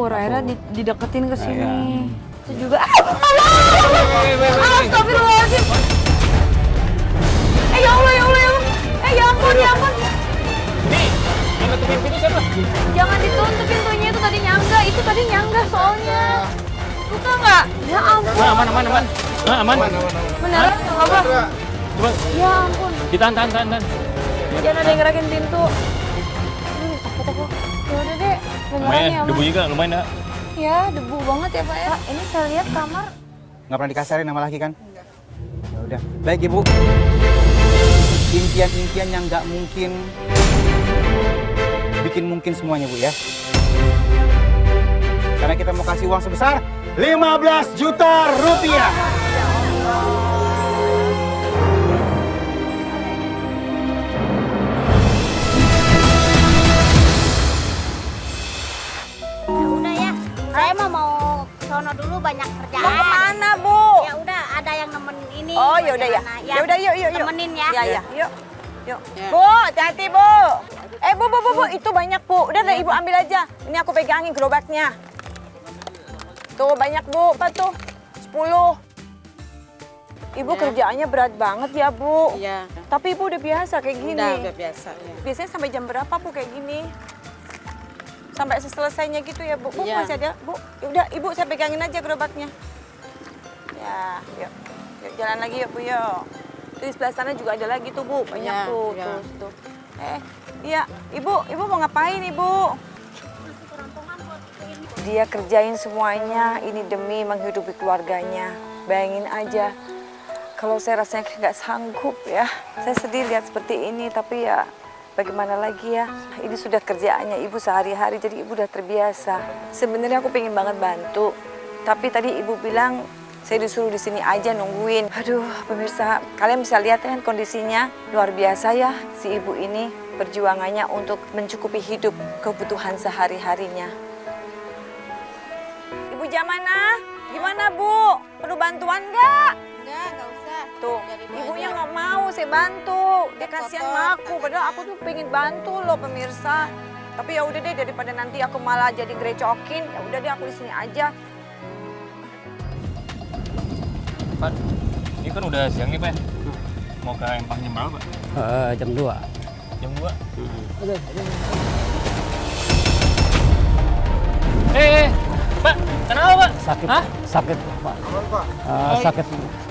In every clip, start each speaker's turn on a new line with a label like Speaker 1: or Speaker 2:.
Speaker 1: Raira dideketin ke sini. Itu juga.
Speaker 2: Astagfirullahaladzim.
Speaker 1: Ya Allah. Ya ampun.
Speaker 2: Nih, yang nutupin pintu siapa?
Speaker 1: Jangan ditutup pintunya, itu tadi nyangga soalnya. Buka nggak? Ya ampun.
Speaker 2: Aman. Aman.
Speaker 1: Beneran nggak apa?
Speaker 2: Coba.
Speaker 1: Ya ampun.
Speaker 2: Ditahan.
Speaker 1: Jangan ada yang ngerakin pintu. Takut. Ya udah deh.
Speaker 2: Lumayan, debu juga lumayan ya.
Speaker 1: Ya, debu banget ya Pak ya. Pak, ini saya lihat kamar.
Speaker 3: Nggak pernah dikasarin sama laki kan? Ya udah. Baik Ibu. Impian-impian yang nggak mungkin bikin mungkin semuanya Bu ya. Karena kita mau kasih uang sebesar 15 juta rupiah.
Speaker 4: Ya udah ya, saya mau sono dulu banyak kerjaan.
Speaker 1: Mau kemana Bu?
Speaker 4: Ya udah, ada yang nemenin ini.
Speaker 1: Oh ya udah ya.
Speaker 4: perjalanan.
Speaker 1: Ya udah yuk.
Speaker 4: Temenin ya.
Speaker 1: Ya. Yuk. Bu, hati-hati Bu. Bu, itu banyak Bu. Udah Ibu ambil aja. Ini aku pegangin gerobaknya. Tuh banyak Bu, apa tuh? 10. Ibu kerjaannya berat banget ya Bu.
Speaker 5: Iya.
Speaker 1: Tapi Ibu udah biasa kayak gini.
Speaker 5: Udah biasa ya.
Speaker 1: Biasanya sampai jam berapa Bu kayak gini? Sampai selesainya gitu ya Bu. Bu
Speaker 5: Iya.
Speaker 1: masih ada Bu. Ya udah Ibu saya pegangin aja gerobaknya. Ya, yuk jalan lagi yuk Bu yuk. Di sebelah sana juga ada lagi tuh Bu, banyak
Speaker 5: Iya,
Speaker 1: tuh,
Speaker 5: iya.
Speaker 1: tuh. Iya, Ibu mau ngapain Ibu? Dia kerjain semuanya, ini demi menghidupi keluarganya. Bayangin aja, kalau saya rasanya kayak nggak sanggup ya. Saya sedih lihat seperti ini, tapi ya bagaimana lagi ya. Ini sudah kerjaannya Ibu sehari-hari, jadi Ibu udah terbiasa. Sebenarnya aku pengen banget bantu, tapi tadi Ibu bilang saya disuruh di sini aja nungguin. Aduh, pemirsa, kalian bisa lihat kan kondisinya luar biasa ya si ibu ini perjuangannya untuk mencukupi hidup kebutuhan sehari-harinya. Ibu Jamana, gimana Bu? Perlu bantuan nggak?
Speaker 5: Enggak usah.
Speaker 1: Tuh,
Speaker 5: Biar Ibu
Speaker 1: ibunya
Speaker 5: aja.
Speaker 1: nggak mau saya bantu. Dia kasihan sama aku, padahal aku tuh pengen bantu loh pemirsa. Tapi ya udah deh, daripada nanti aku malah jadi grecokin, ya udah deh aku di sini aja.
Speaker 2: Pak, ini kan udah siang nih Pak. Mau ke Empang jam berapa Pak?
Speaker 6: Jam 2.
Speaker 2: Jam 2? Pak, kenapa Pak?
Speaker 6: Sakit.
Speaker 2: Hah?
Speaker 6: Sakit, Pak. Sakit.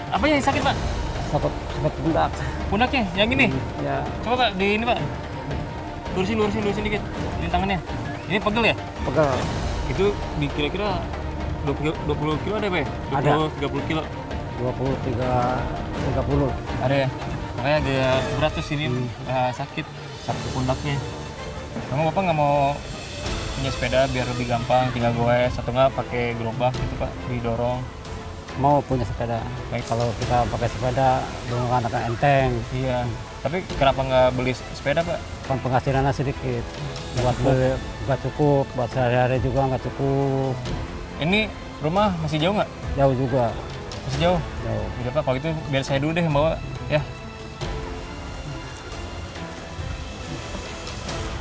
Speaker 2: Apa yang sakit Pak?
Speaker 6: Sakit pundak.
Speaker 2: Pundaknya, yang ini?
Speaker 6: Ya,
Speaker 2: Coba Pak, di ini Pak. Lurusin dikit. Ini tangannya. Ini pegel ya?
Speaker 6: pegel.
Speaker 2: Itu di kira-kira 20 kilo ada Pak ya?
Speaker 6: Ada.
Speaker 2: 30 kilo.
Speaker 6: 30.
Speaker 2: Ada ya? Makanya agak berat terus ini sakit pundaknya. Kamu Bapak nggak mau punya sepeda biar lebih gampang, tinggal goes atau nggak pakai gerobak gitu Pak, didorong.
Speaker 6: Mau punya sepeda.
Speaker 2: Baik.
Speaker 6: Kalau kita pakai sepeda, dengan anak enteng.
Speaker 2: Iya. Tapi kenapa nggak beli sepeda Pak?
Speaker 6: Kan penghasilannya sedikit. Buat beli nggak cukup, buat sehari-hari juga nggak cukup.
Speaker 2: Ini rumah masih jauh nggak?
Speaker 6: Jauh juga.
Speaker 2: Masih jauh?
Speaker 6: Jauh.
Speaker 2: Udah Pak, kalau itu biar saya dulu deh yang bawa ya.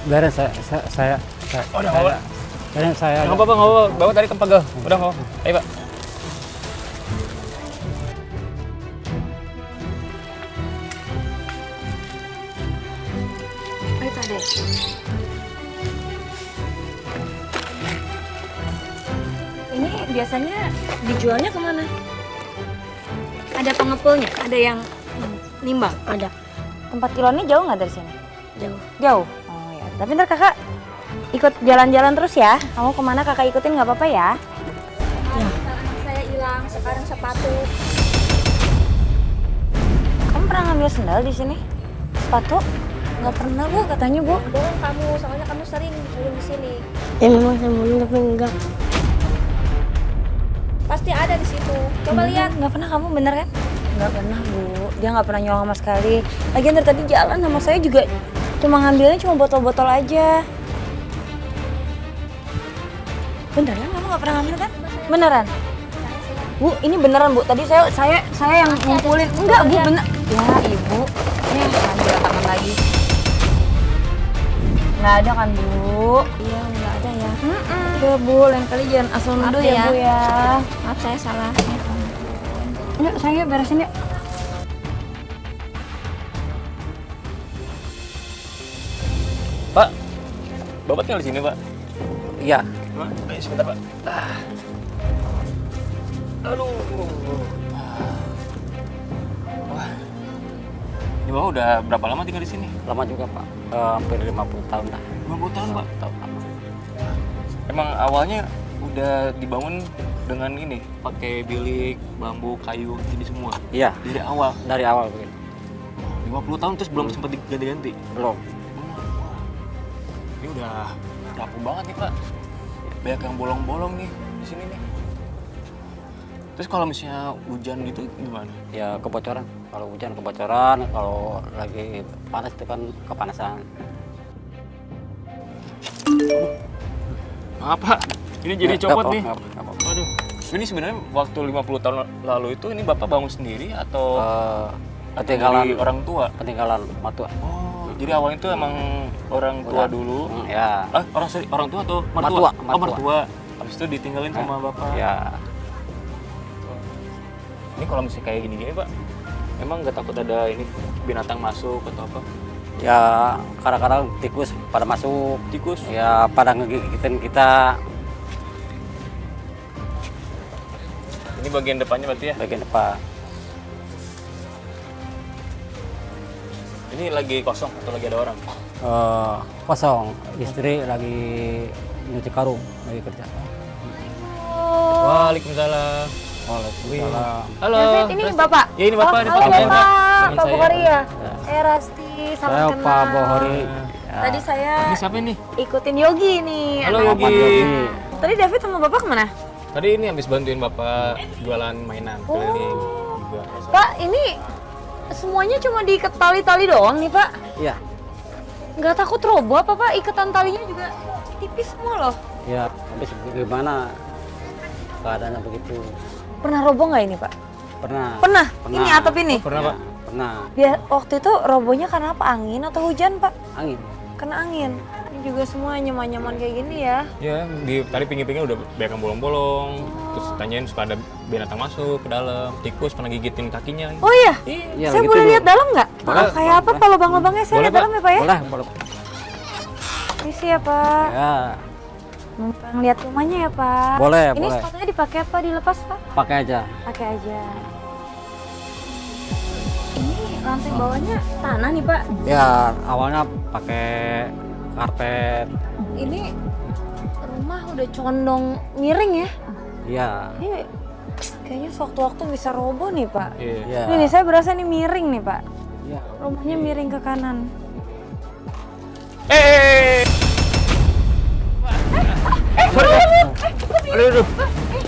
Speaker 6: Biarin saya.
Speaker 2: Oh, udah bawa.
Speaker 6: Biarin saya.
Speaker 2: Nggak apa-apa, nggak apa-apa. Bawa tadi ke pegel. Udah nggak apa-apa. Ayo Pak.
Speaker 1: Ayo tadi. Ini biasanya dijualnya kemana? Ada pengepulnya? Ada yang nimbang?
Speaker 4: Ada.
Speaker 1: Tempat kilonya jauh nggak dari sini?
Speaker 4: Jauh.
Speaker 1: Jauh? Oh ya, tapi ntar kakak ikut jalan-jalan terus ya. Kamu kemana kakak ikutin nggak apa-apa ya?
Speaker 4: Ya. Anak saya hilang, sekarang sepatu.
Speaker 1: Kamu pernah ngambil sendal di sini? Sepatu? Nggak pernah Bu, katanya Bu.
Speaker 4: Bohong kamu, soalnya kamu sering turun di sini. Ya memang saya mau tapi enggak. Pasti ada di situ. Coba lihat.
Speaker 1: Nggak pernah kamu bener kan? Nggak pernah Bu, dia nggak pernah nyolong sama sekali. Lagian dari tadi jalan sama saya juga cuma ngambilnya cuma botol-botol aja. Beneran kamu nggak pernah ngambil kan? Beneran? Bu, ini beneran Bu. Tadi saya yang ngumpulin. Enggak Bu, bener. Ya Ibu, ini ambil tangan lagi. Nggak ada kan Bu?
Speaker 4: Iya, enggak ada ya. Ya Bu, lain kali jangan asal nuduh
Speaker 5: Maaf
Speaker 4: ya
Speaker 5: ya.
Speaker 4: Bu ya.
Speaker 5: Maaf saya salah.
Speaker 4: Yuk sayang yuk beresin yuk.
Speaker 2: Pak, Bapak tinggal di sini, Pak?
Speaker 6: Iya.
Speaker 2: Ayo sebentar, Pak. Aduh. Wah. Ini Bapak udah berapa lama tinggal di sini?
Speaker 6: Lama juga Pak. Hampir 50 tahun dah.
Speaker 2: 50 tahun, Pak.
Speaker 6: Tahun lama.
Speaker 2: Emang awalnya udah dibangun dengan ini, pakai bilik, bambu, kayu, ini semua.
Speaker 6: Iya.
Speaker 2: Dari awal.
Speaker 6: Dari awal begitu.
Speaker 2: 50 tahun terus belum sempat diganti-ganti.
Speaker 6: Belum.
Speaker 2: Ini udah rapuh banget nih, Pak. Banyak yang bolong-bolong nih di sini nih. Terus kalau misalnya hujan gitu gimana?
Speaker 6: Ya kebocoran. Kalau hujan kebocoran, kalau lagi panas itu kan kepanasan.
Speaker 2: Maaf, Pak. Ini jadi
Speaker 6: Ya,
Speaker 2: copot
Speaker 6: nggak
Speaker 2: nih.
Speaker 6: apa- nggak apa-
Speaker 2: Waduh. Ini sebenarnya waktu 50 tahun lalu itu ini Bapak bangun sendiri atau
Speaker 6: Ketinggalan
Speaker 2: dari orang tua?
Speaker 6: Peninggalan matua.
Speaker 2: Oh, jadi awalnya itu emang orang tua
Speaker 6: Udah.
Speaker 2: dulu.
Speaker 6: Ya.
Speaker 2: Orang tua atau mertua?
Speaker 6: Mertua,
Speaker 2: Oh,
Speaker 6: mertua.
Speaker 2: mertua. Habis itu ditinggalin sama Bapak.
Speaker 6: Ya.
Speaker 2: Ini kalau misalnya kayak gini-gini, Pak, emang nggak takut ada ini binatang masuk atau apa?
Speaker 6: Ya kadang-kadang tikus pada masuk.
Speaker 2: Tikus?
Speaker 6: Ya pada ngegigitin kita
Speaker 2: Ini bagian depannya berarti ya?
Speaker 6: bagian depan.
Speaker 2: Ini lagi kosong atau lagi ada orang?
Speaker 6: Kosong. Istri lagi nyuci karung, lagi kerja.
Speaker 2: Waalaikumsalam.
Speaker 6: Waalaikumsalam.
Speaker 2: Halo.
Speaker 4: David, ini
Speaker 2: Rasti.
Speaker 4: Bapak?
Speaker 2: Ya ini Bapak,
Speaker 4: Oh,
Speaker 2: ini
Speaker 4: halo
Speaker 2: Pak.
Speaker 4: Bapak,
Speaker 2: Teman
Speaker 4: Pak
Speaker 2: saya.
Speaker 4: Bohori ya?
Speaker 6: Ya.
Speaker 4: Rasti, salam
Speaker 6: Saya
Speaker 4: kenal.
Speaker 6: Pak Bohori. Ya.
Speaker 4: Tadi saya
Speaker 2: Ini siapa ini?
Speaker 4: ikutin Yogi nih.
Speaker 2: Halo,
Speaker 4: anak
Speaker 2: Yogi.
Speaker 6: Pak Yogi.
Speaker 4: Tadi David sama Bapak kemana?
Speaker 2: Tadi ini habis bantuin Bapak jualan mainan keliling juga.
Speaker 4: Pak, ini semuanya cuma diikat tali-tali doang nih Pak.
Speaker 6: Iya.
Speaker 4: Nggak takut roboh apa Pak? Ikatan talinya juga tipis semua loh.
Speaker 6: Ya, habis gimana keadaannya begitu.
Speaker 4: Pernah roboh nggak ini Pak?
Speaker 6: Pernah.
Speaker 4: Pernah.
Speaker 6: Pernah.
Speaker 4: Ini atap ini?
Speaker 2: Pernah,
Speaker 6: Ya,
Speaker 2: Pak?
Speaker 6: Pernah.
Speaker 4: Biar waktu itu robohnya karena apa? Angin atau hujan Pak?
Speaker 6: Angin.
Speaker 4: Kena angin. Ini juga semua nyaman-nyaman kayak gini ya.
Speaker 2: Ya, tadi pinggir-pinggir udah banyak yang bolong-bolong. Terus tanyain suka ada binatang masuk ke dalam. Tikus pernah gigitin kakinya lagi.
Speaker 4: Oh iya?
Speaker 2: Iya.
Speaker 6: Iya,
Speaker 4: Saya
Speaker 6: begitu
Speaker 4: boleh
Speaker 6: dulu.
Speaker 4: lihat dalam nggak?
Speaker 2: Boleh.
Speaker 4: Kayak apa Pak lubang-lubangnya? Saya
Speaker 2: Boleh,
Speaker 4: lihat dalam ya Pak ya?
Speaker 6: Boleh, boleh.
Speaker 4: Isi ya Pak.
Speaker 6: Ya,
Speaker 4: Numpang lihat rumahnya ya Pak.
Speaker 6: Boleh,
Speaker 4: Ini
Speaker 6: boleh.
Speaker 4: sepatunya dipakai apa? Dilepas Pak?
Speaker 6: pakai aja.
Speaker 4: Pakai aja. Ini lantai bawahnya tanah nih Pak.
Speaker 6: Ya, awalnya pakai karpet.
Speaker 4: Ini rumah udah condong miring ya.
Speaker 6: Iya.
Speaker 4: Ini kayaknya sewaktu-waktu bisa roboh nih Pak.
Speaker 2: Iya.
Speaker 6: Iya.
Speaker 4: Ini nih, saya berasa nih miring nih Pak.
Speaker 6: Iya.
Speaker 4: Rumahnya miring ke kanan.
Speaker 2: Aduh.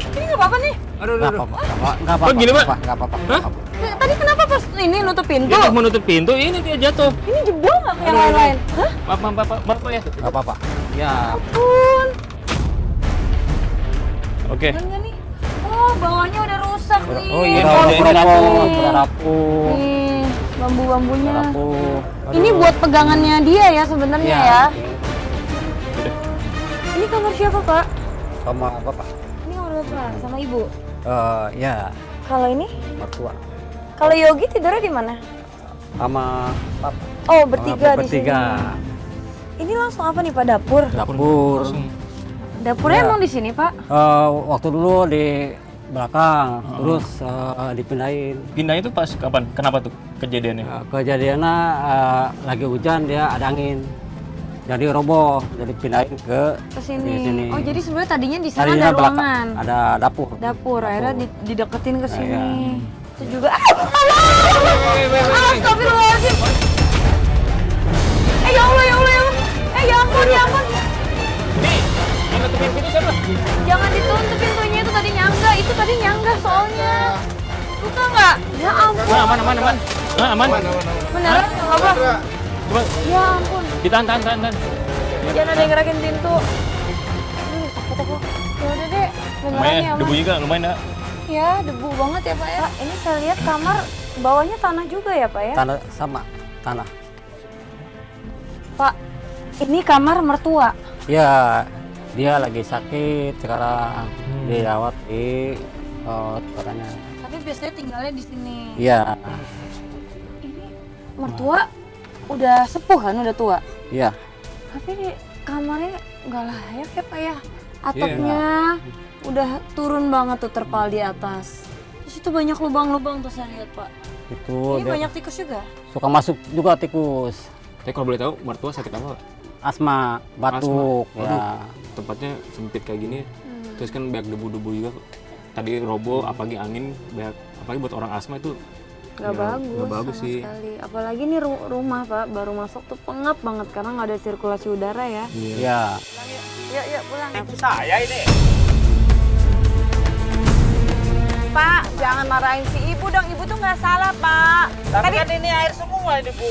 Speaker 4: Ini nggak apa-apa nih.
Speaker 2: Aduh,
Speaker 6: Nggak apa-apa. Nggak apa-apa.
Speaker 2: Oh, gini, Pak?
Speaker 6: Nggak apa-apa. nggak apa-apa.
Speaker 4: Tadi kenapa pas ini nutup pintu?
Speaker 2: Dia mau nutup pintu, ini dia jatuh.
Speaker 4: Ini jebol nggak kayak yang lain-lain? Hah?
Speaker 2: Maaf, Bapak ya.
Speaker 6: Nggak apa-apa. Ya,
Speaker 4: Pun.
Speaker 2: Oke.
Speaker 4: Enggak nih. Oh, bawahnya udah rusak nih.
Speaker 2: Oh iya,
Speaker 6: udah
Speaker 2: udah
Speaker 6: rapuh,
Speaker 4: nih.
Speaker 6: udah rapuh.
Speaker 4: Nih, bambu-bambunya.
Speaker 6: Udah rapuh.
Speaker 4: Ini buat pegangannya dia ya sebenarnya
Speaker 6: Iya.
Speaker 4: ya.
Speaker 2: Udah.
Speaker 4: Ini kamar siapa, Pak?
Speaker 6: Sama bapak.
Speaker 4: Ini kamar Bapak sama Ibu.
Speaker 6: Ya,
Speaker 4: Kalau ini?
Speaker 6: mertua.
Speaker 4: Kalau Yogi tidurnya di mana?
Speaker 6: Sama papa.
Speaker 4: Oh, bertiga di sini.
Speaker 6: Bertiga.
Speaker 4: Ini langsung apa nih, Pak? Dapur.
Speaker 6: Dapur.
Speaker 2: Langsung.
Speaker 4: Dapurnya
Speaker 6: Iya.
Speaker 4: emang di sini, Pak?
Speaker 6: Waktu dulu di belakang, terus dipindahin.
Speaker 2: Pindah itu pas kapan? Kenapa tuh kejadiannya?
Speaker 6: Kejadiannya lagi hujan, dia ada angin. Jadi roboh, jadi pindahin ke
Speaker 4: Ke sini.
Speaker 6: sini.
Speaker 4: Oh, jadi sebenarnya tadinya di sana
Speaker 6: Tadinya
Speaker 4: ada
Speaker 6: belakang,
Speaker 4: ruangan.
Speaker 6: ada dapur.
Speaker 4: Dapur, akhirnya dideketin ke sini.
Speaker 6: Iya.
Speaker 4: Itu juga Astagfirullahaladzim. Ya Allah, ya Allah, ya Allah. Ya ampun, ya ampun.
Speaker 2: Nih, yang nutupin pintu siapa?
Speaker 4: Jangan ditutup pintunya, itu tadi nyangga. Itu tadi nyangga soalnya. Buka nggak? Ya ampun.
Speaker 2: Aman. Aman.
Speaker 4: Beneran nggak apa?
Speaker 2: Coba
Speaker 4: Ya ampun.
Speaker 2: ditahan.
Speaker 4: Jangan ada yang gerakin pintu. Takut aku. Ya udah deh. Beneran
Speaker 2: Lumayan,
Speaker 4: ya, Mas.
Speaker 2: debu juga lumayan ya.
Speaker 4: Ya, debu banget ya, Pak ya. Pak, ini saya lihat kamar bawahnya tanah juga ya, Pak ya?
Speaker 6: Tanah sama tanah.
Speaker 4: Pak, ini kamar mertua.
Speaker 6: Ya, Dia lagi sakit sekarang, dirawat di katanya.
Speaker 4: Tapi biasanya tinggalnya di sini.
Speaker 6: Iya,
Speaker 4: Ini mertua udah sepuh kan, udah tua.
Speaker 6: iya.
Speaker 4: Tapi kamarnya nggak layak ya Pak ya. Atapnya udah turun banget tuh terpal di atas. Terus itu banyak lubang-lubang tuh saya lihat Pak.
Speaker 6: Itu
Speaker 4: Ini
Speaker 6: dia
Speaker 4: banyak tikus juga.
Speaker 6: suka masuk juga tikus.
Speaker 2: Tapi kalau boleh tahu, mertua sakit apa, Pak?
Speaker 6: Asma, batuk,
Speaker 2: Asma.
Speaker 6: ya.
Speaker 2: Tempatnya sempit kayak gini, terus kan banyak debu-debu juga. Tadi roboh, apalagi angin, banyak, apalagi buat orang asma itu
Speaker 4: Nggak
Speaker 2: ya,
Speaker 4: bagus,
Speaker 2: nggak bagus
Speaker 4: sama
Speaker 2: sih.
Speaker 4: sekali. Apalagi nih rumah Pak, baru masuk tuh pengap banget karena nggak ada sirkulasi udara ya.
Speaker 2: Iya.
Speaker 6: Ya,
Speaker 1: Yuk pulang.
Speaker 3: Ibu saya ini.
Speaker 1: Pak, jangan marahin si ibu dong. Ibu tuh nggak salah, Pak.
Speaker 3: Tapi kan ini air semua ini, Bu.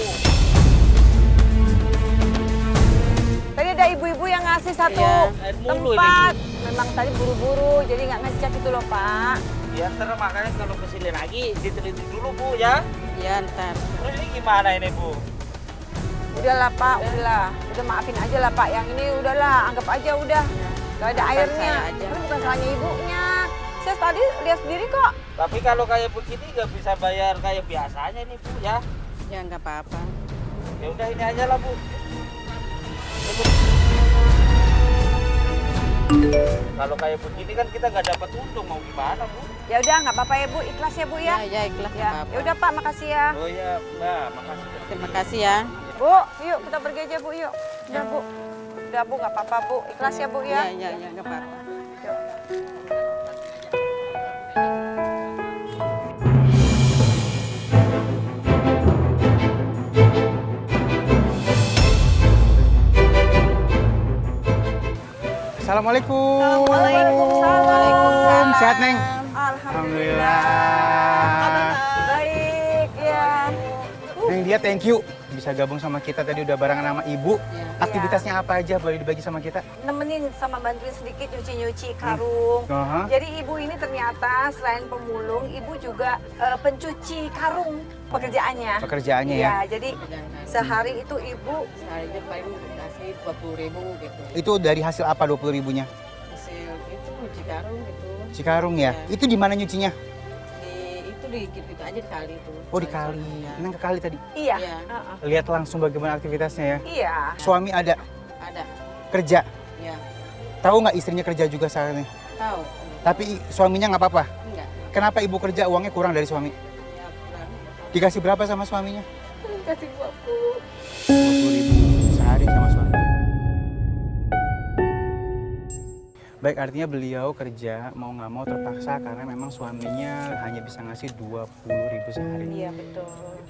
Speaker 1: Tadi ada ibu-ibu yang ngasih satu
Speaker 3: air mulu ini,
Speaker 1: tempat. Memang tadi buru-buru, jadi nggak ngecek itu loh, Pak.
Speaker 3: Ya ntar makanya kalau kesini lagi diteliti dulu, Bu, ya.
Speaker 5: Ya ntar.
Speaker 3: Terus ini gimana ini, Bu?
Speaker 1: Udahlah, Pak, udahlah. Udah maafin aja lah, Pak. Yang ini udahlah, anggap aja udah. Gak ada
Speaker 5: Maafkan
Speaker 1: airnya.
Speaker 5: saya aja.
Speaker 1: Tapi bukan salahnya ibunya. Saya tadi lihat sendiri kok.
Speaker 3: Tapi kalau kayak begini nggak bisa bayar kayak biasanya nih, Bu, ya.
Speaker 5: Ya nggak apa-apa.
Speaker 3: Ya udah ini aja lah, Bu. Kalau kayak begini kan kita nggak dapat untung, mau gimana, Bu?
Speaker 1: Ya udah, nggak apa-apa ya, Bu. Ikhlas ya, Bu ya.
Speaker 5: Ya ikhlas nggak
Speaker 1: Ya,
Speaker 5: apa-apa.
Speaker 1: ya udah, Pak. Makasih ya.
Speaker 3: Oh iya, Mbak, makasih.
Speaker 5: Terima kasih ya.
Speaker 1: Bu, yuk kita pergi aja, Bu. Yuk. Udah, Bu. Udah, Bu. Nggak apa-apa, Bu. Ikhlas ya, Bu ya.
Speaker 5: Ya nggak apa-apa.
Speaker 3: Assalamualaikum.
Speaker 1: Waalaikumsalam.
Speaker 3: Sehat, Neng?
Speaker 1: Alhamdulillah. Baik, ya.
Speaker 3: Neng, dia thank you bisa gabung sama kita tadi udah barengan sama Ibu.
Speaker 5: Ya.
Speaker 3: Aktivitasnya apa aja boleh dibagi sama kita?
Speaker 1: Nemenin sama bantuin sedikit nyuci-nyuci karung.
Speaker 3: Aha.
Speaker 1: Jadi ibu ini ternyata selain pemulung, ibu juga pencuci karung pekerjaannya.
Speaker 3: Pekerjaannya ya.
Speaker 1: Iya, jadi sehari itu ibu
Speaker 5: Seharinya paling kasih 20.000 gitu.
Speaker 3: Itu dari hasil apa 20.000-nya?
Speaker 5: Hasil itu Cikarung gitu.
Speaker 3: Cikarung ya.
Speaker 5: Iya.
Speaker 3: Itu di mana nyucinya?
Speaker 5: Itu di gitu aja di kali itu.
Speaker 3: Oh, di kali.
Speaker 5: Ya.
Speaker 3: Neng ke kali tadi.
Speaker 1: iya.
Speaker 5: Iya.
Speaker 1: Heeh.
Speaker 3: Lihat langsung bagaimana aktivitasnya ya.
Speaker 1: Iya.
Speaker 3: Suami ada
Speaker 5: Ada.
Speaker 3: kerja.
Speaker 5: Ya.
Speaker 3: Tahu nggak istrinya kerja juga saat ini?
Speaker 5: Tahu.
Speaker 3: Tapi suaminya nggak apa-apa.
Speaker 5: Enggak.
Speaker 3: Kenapa ibu kerja uangnya kurang dari suami?
Speaker 5: Ya kurang.
Speaker 3: Dikasih berapa sama suaminya?
Speaker 5: Kasih 20.
Speaker 3: 20.000 sehari sama suami. Baik, artinya beliau kerja mau nggak mau terpaksa karena memang suaminya hanya bisa ngasih 20.000 sehari.
Speaker 1: Iya, betul.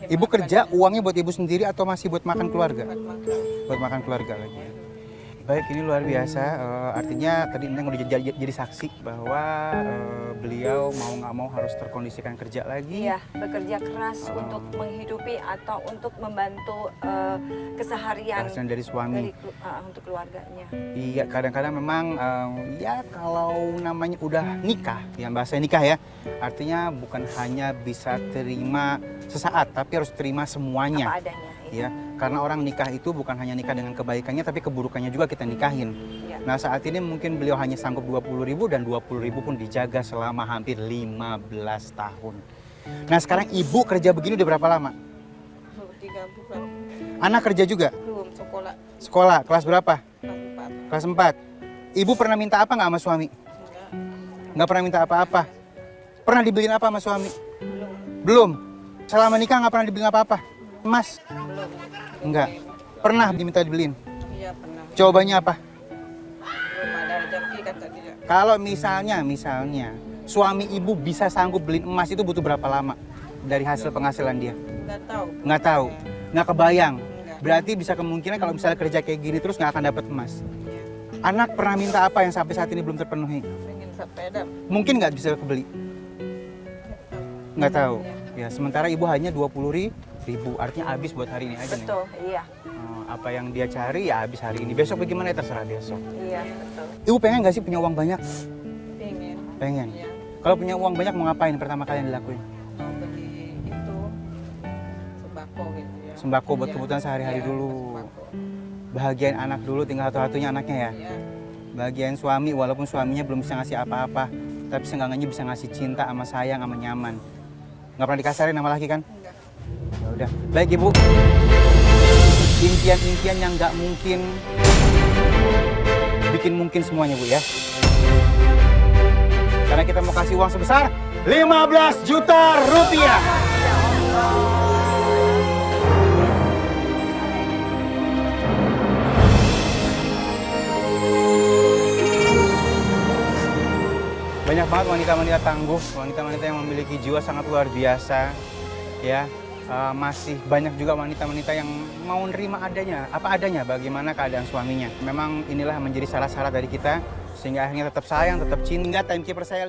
Speaker 3: Ibu kerja uangnya buat ibu sendiri atau masih buat makan keluarga?
Speaker 5: Buat makan.
Speaker 3: Buat makan keluarga lagi. Baik, ini luar biasa. Artinya tadi Neng udah jadi saksi bahwa beliau mau nggak mau harus terkondisikan kerja lagi.
Speaker 1: Iya, bekerja keras untuk menghidupi atau untuk membantu keseharian
Speaker 3: Penghasilan dari suami.
Speaker 1: untuk keluarganya.
Speaker 3: Iya, kadang-kadang memang ya kalau namanya udah nikah, yang bahasa nikah ya, artinya bukan hanya bisa terima sesaat, tapi harus terima semuanya.
Speaker 1: Apa adanya.
Speaker 3: Ya, karena orang nikah itu bukan hanya nikah dengan kebaikannya, tapi keburukannya juga kita nikahin.
Speaker 1: Iya.
Speaker 3: Nah, saat ini mungkin beliau hanya sanggup 20.000 dan 20.000 pun dijaga selama hampir 15 tahun. Nah, sekarang ibu kerja begini udah berapa lama?
Speaker 5: 3 bulan.
Speaker 3: Anak kerja juga?
Speaker 5: Belum sekolah.
Speaker 3: Sekolah, kelas berapa?
Speaker 5: Kelas 4.
Speaker 3: Kelas 4. Ibu pernah minta apa nggak sama suami?
Speaker 5: Enggak.
Speaker 3: Nggak pernah minta apa-apa. Pernah dibeliin apa sama suami? Belum. Selama nikah nggak pernah dibeliin apa-apa? Emas?
Speaker 5: Belum.
Speaker 3: Enggak. Pernah diminta dibeliin?
Speaker 5: Iya pernah.
Speaker 3: Jawabannya apa?
Speaker 5: Belum ada rezeki kata dia.
Speaker 3: Kalau misalnya suami ibu bisa sanggup beliin emas itu butuh berapa lama dari hasil penghasilan dia?
Speaker 5: Enggak tahu.
Speaker 3: Nggak tahu. Nggak kebayang.
Speaker 5: Enggak.
Speaker 3: Berarti bisa kemungkinan kalau misalnya kerja kayak gini terus nggak akan dapat emas. Anak pernah minta apa yang sampai saat ini belum terpenuhi?
Speaker 5: Pengen sepeda.
Speaker 3: Mungkin nggak bisa kebeli? Nggak tahu. Ya, sementara ibu hanya 20.000, artinya habis buat hari ini aja nih.
Speaker 1: Betul, iya.
Speaker 3: Apa yang dia cari ya habis hari ini. Besok bagaimana ya terserah besok.
Speaker 1: Iya, betul.
Speaker 3: Ibu pengen nggak sih punya uang banyak?
Speaker 5: Pengen.
Speaker 3: Pengen.
Speaker 5: Iya.
Speaker 3: Kalau punya uang banyak mau ngapain pertama kali yang dilakuin?
Speaker 5: Mau beli itu sembako gitu ya.
Speaker 3: Sembako buat
Speaker 5: Iya.
Speaker 3: kebutuhan sehari-hari
Speaker 5: Iya,
Speaker 3: dulu.
Speaker 5: sembako.
Speaker 3: Bahagiain anak dulu, tinggal satu-satunya anaknya ya.
Speaker 5: Iya.
Speaker 3: bagian suami, walaupun suaminya belum bisa ngasih apa-apa, tapi seenggaknya bisa ngasih cinta sama sayang sama nyaman. Nggak pernah dikasarin sama laki kan? Ya udah, baik ibu. Impian-impian yang nggak mungkin bikin mungkin semuanya bu ya. Karena kita mau kasih uang sebesar 15 juta rupiah. Banyak banget wanita-wanita tangguh, wanita-wanita yang memiliki jiwa sangat luar biasa, ya. Masih banyak juga wanita-wanita yang mau nerima adanya, apa adanya, bagaimana keadaan suaminya. Memang inilah menjadi salah syarat dari kita, sehingga akhirnya tetap sayang, tetap cinta. Timekeeper saya